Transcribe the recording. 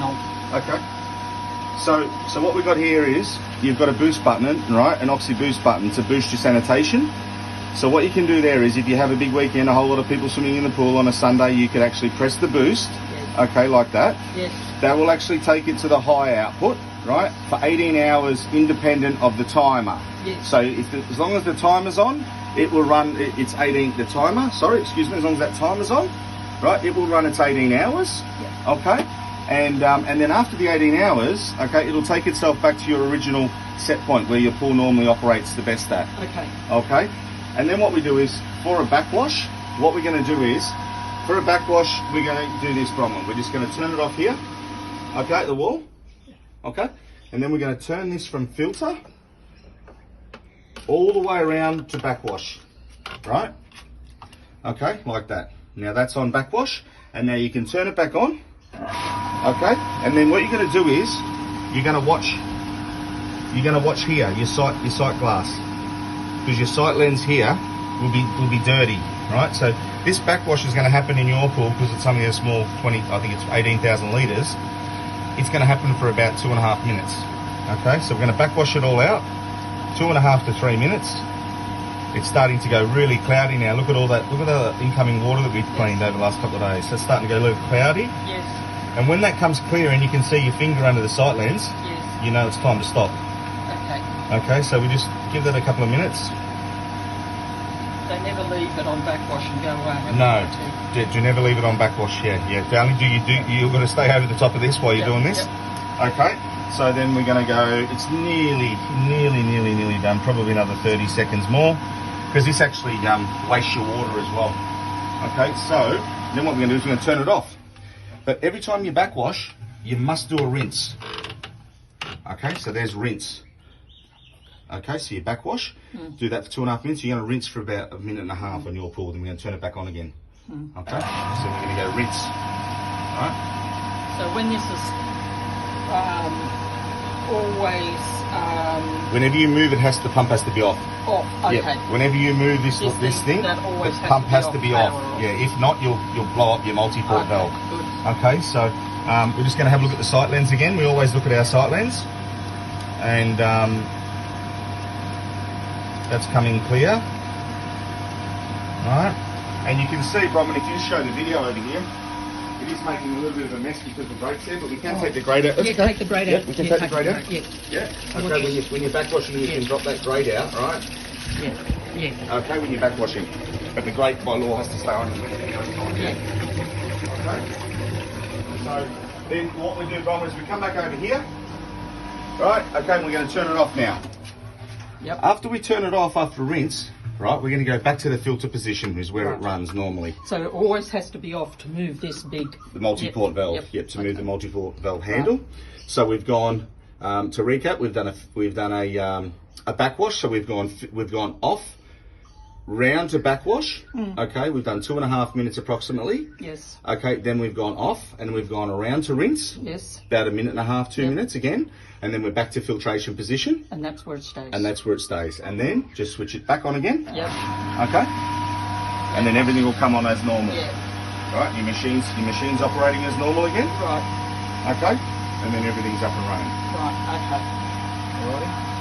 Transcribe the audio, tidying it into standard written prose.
on. Okay. So what we've got here is, you've got a boost button, right? An Oxy Boost button to boost your sanitation. So what you can do there is, if you have a big weekend, a whole lot of people swimming in the pool on a Sunday, you could actually press the boost, Yes. okay, like that. Yes. That will actually take it to the high output, right, for 18 hours independent of the timer. Yes. So as long as the timer's on, it will run, it's 18, the timer, sorry, excuse me, as long as that timer's on, right, it will run its 18 hours, Yes. okay? And then after the 18 hours, okay, it'll take itself back to your original set point where your pool normally operates the best at. Okay. Okay? And then what we do is, for a backwash, what we're going to do is, for a backwash, we're going to do this, Bronwyn. We're just going to turn it off here, okay, at the wall, okay? And then we're going to turn this from filter all the way around to backwash, right? Okay, like that. Now that's on backwash, and now you can turn it back on, okay? And then what you're going to do is, you're going to watch here, your sight glass, because your sight lens here will be dirty, right? So this backwash is going to happen in your pool because it's only a small 20, I think it's 18,000 litres. It's going to happen for about 2.5 minutes. Okay, so we're going to backwash it all out, 2.5 to 3 minutes. It's starting to go really cloudy now. Look at all that, look at the incoming water that we've cleaned over the last couple of days. So it's starting to go a little cloudy. Yes. And when that comes clear and you can see your finger under the sight lens, Yes. you know it's time to stop. Okay. Okay, so we just give that a couple of minutes. They never leave it on backwash and go away. No, do you never leave it on backwash? Yeah. Only you've got to stay over the top of this while you're doing this. Yep. Okay, so then we're going to go, it's nearly done, probably another 30 seconds more, because this actually wastes your water as well. Okay, so then what we're going to do is we're going to turn it off. But every time you backwash, you must do a rinse. Okay, so there's rinse. Okay, so you backwash, do that for 2.5 minutes. You're going to rinse for about 1.5 minutes on your pool, then we're going to turn it back on again. Okay, so we're going to go rinse. All right. So when this is always whenever you move, the pump has to be off. off. Okay. Yeah. Whenever you move this thing, that the always pump has to be off. Off. Yeah, if not, you'll blow up your multi-port Okay, valve. good. Okay, so we're just going to have a look at the sight lens again. We always look at our sight lens, and that's coming clear. All right, and you can see, Bronwyn, if you show the video over here, it is making a little bit of a mess because the grate's there, but we can take the grate out. Yeah, take the grate out. Yeah, we can take the grate out. Yeah. Yeah. Okay, when you're backwashing, you can drop that grate out, right? Yeah. Okay, when you're backwashing, but the grate by law has to stay on. Yeah. Okay. So then what we do, Bronwyn, is we come back over here, right? Okay, and we're going to turn it off now. Yep. After we turn it off after rinse, right, we're going to go back to the filter position, which is where it runs normally. So it always has to be off to move this big... The multi-port valve, to move the multi-port valve handle. So we've gone, to recap, we've done a backwash, so we've gone off, round to backwash, okay, we've done 2.5 minutes approximately. Yes. Okay, then we've gone off and we've gone around to rinse. Yes. About 1.5 minutes, 2 minutes again. And then we're back to filtration position. And that's where it stays. And that's where it stays. And then just switch it back on again. Yep. Okay. And then everything will come on as normal. Yeah. Right, your machine's operating as normal again. Right. Okay. And then everything's up and running. Right, okay. Alrighty.